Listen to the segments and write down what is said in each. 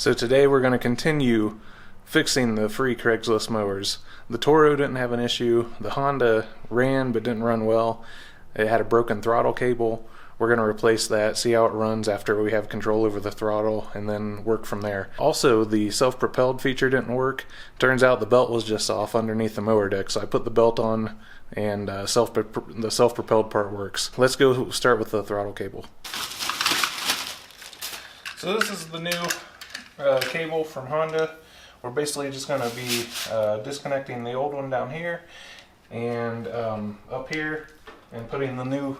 So today we're going to continue fixing the free Craigslist mowers. The Toro didn't have an issue. The Honda ran but didn't run well. It had a broken throttle cable. We're going to replace that, see how it runs after we have control over the throttle, and then work from there. Also, the self-propelled feature didn't work. Turns out the belt was just off underneath the mower deck, so I put the belt on, and the self-propelled part works. Let's go start with the throttle cable. So this is the new cable from Honda. We're basically just going to be disconnecting the old one down here and up here, and putting the new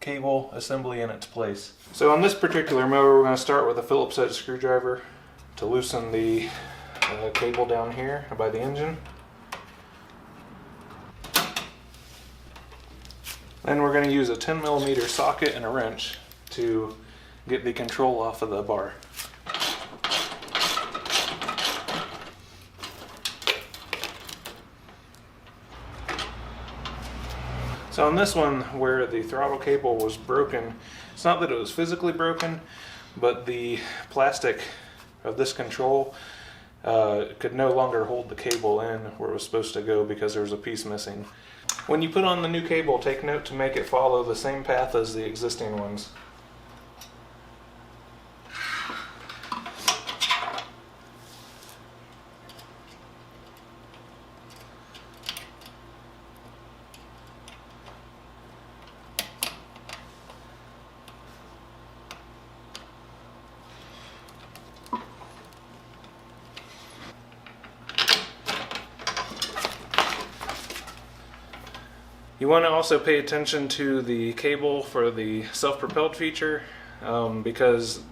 cable assembly in its place. So on this particular mower, we're going to start with a Phillips head screwdriver to loosen the cable down here by the engine. Then we're going to use a 10mm socket and a wrench to get the control off of the bar. So on this one, where the throttle cable was broken, it's not that it was physically broken, but the plastic of this control could no longer hold the cable in where it was supposed to go because there was a piece missing. When you put on the new cable, take note to make it follow the same path as the existing ones. You want to also pay attention to the cable for the self-propelled feature because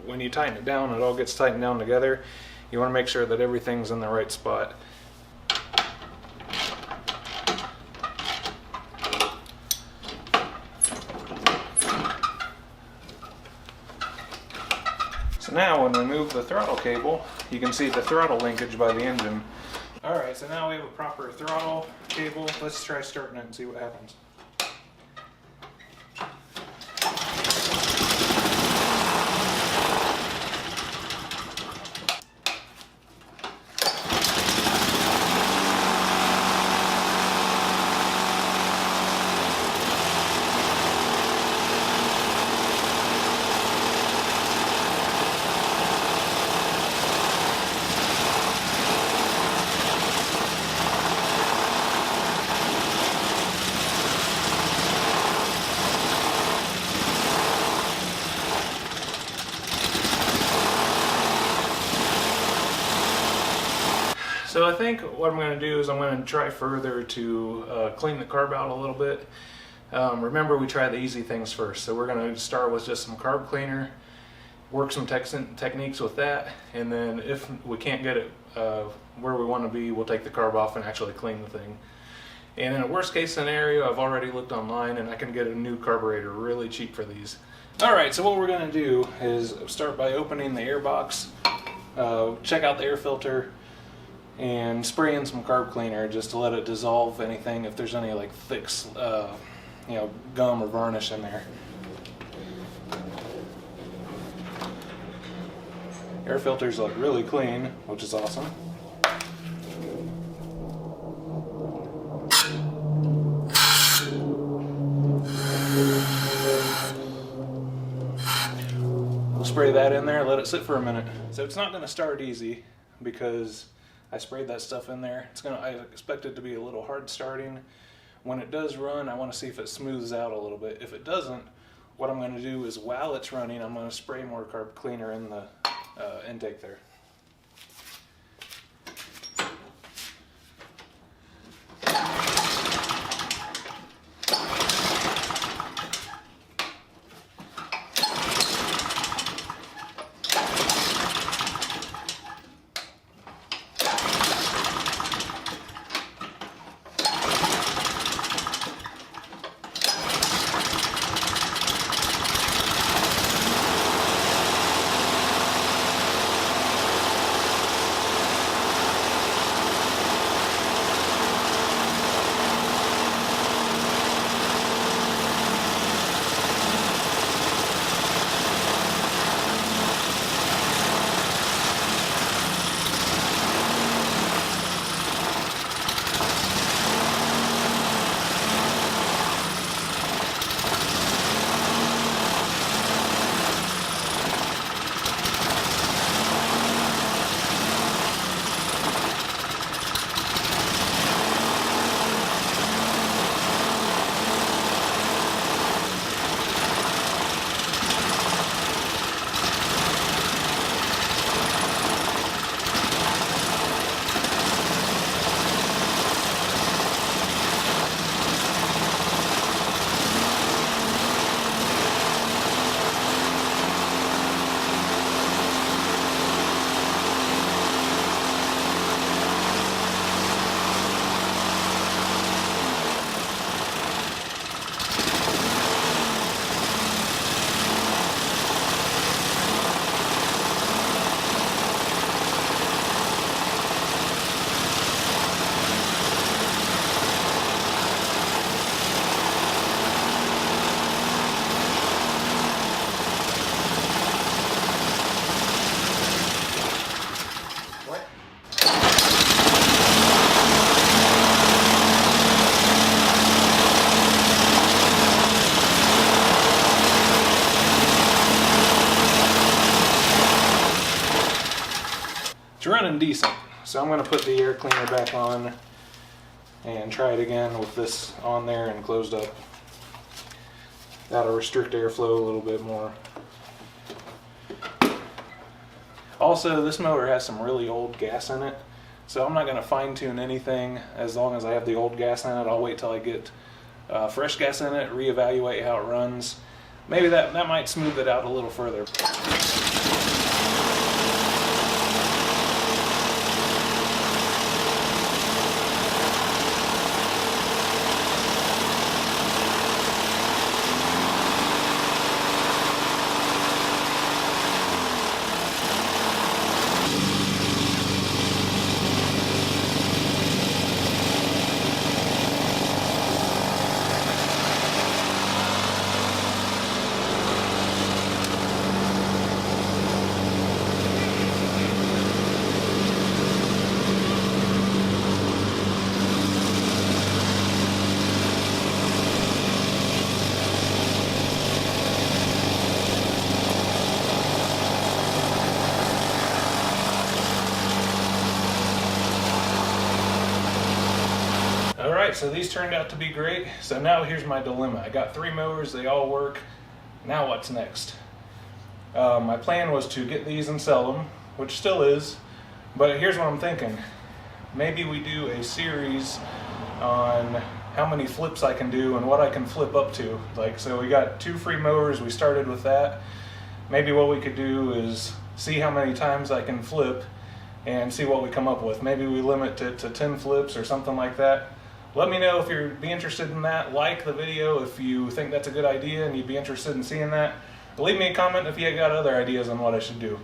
when you tighten it down, it all gets tightened down together. You want to make sure that everything's in the right spot. So now when we move the throttle cable, you can see the throttle linkage by the engine. Alright, so now we have a proper throttle cable. Let's try starting it and see what happens. So I think what I'm going to do is I'm going to try further to clean the carb out a little bit. Remember, we try the easy things first. So we're going to start with just some carb cleaner, work some techniques with that, and then if we can't get it where we want to be, we'll take the carb off and actually clean the thing. And in a worst case scenario, I've already looked online and I can get a new carburetor really cheap for these. Alright, so what we're going to do is start by opening the air box, check out the air filter, and spray in some carb cleaner just to let it dissolve anything, if there's any like thick gum or varnish in there. Air filters look really clean, which is awesome. We'll spray that in there, let it sit for a minute. So it's not going to start easy because I sprayed that stuff in there. I expect it to be a little hard starting. When it does run, I want to see if it smooths out a little bit. If it doesn't, what I'm going to do is while it's running, I'm going to spray more carb cleaner in the intake there. It's running decent. So I'm going to put the air cleaner back on and try it again with this on there and closed up. That'll restrict airflow a little bit more. Also, this mower has some really old gas in it, so I'm not going to fine tune anything as long as I have the old gas in it. I'll wait till I get fresh gas in it, reevaluate how it runs. Maybe that might smooth it out a little further. Alright, so these turned out to be great. So now here's my dilemma. I got 3 mowers, they all work. Now what's next? My plan was to get these and sell them, which still is, but here's what I'm thinking. Maybe we do a series on how many flips I can do and what I can flip up to. Like, so we got 2 free mowers, we started with that. Maybe what we could do is see how many times I can flip and see what we come up with. Maybe we limit it to 10 flips or something like that. Let me know if you'd be interested in that. Like the video if you think that's a good idea and you'd be interested in seeing that. Leave me a comment if you got other ideas on what I should do.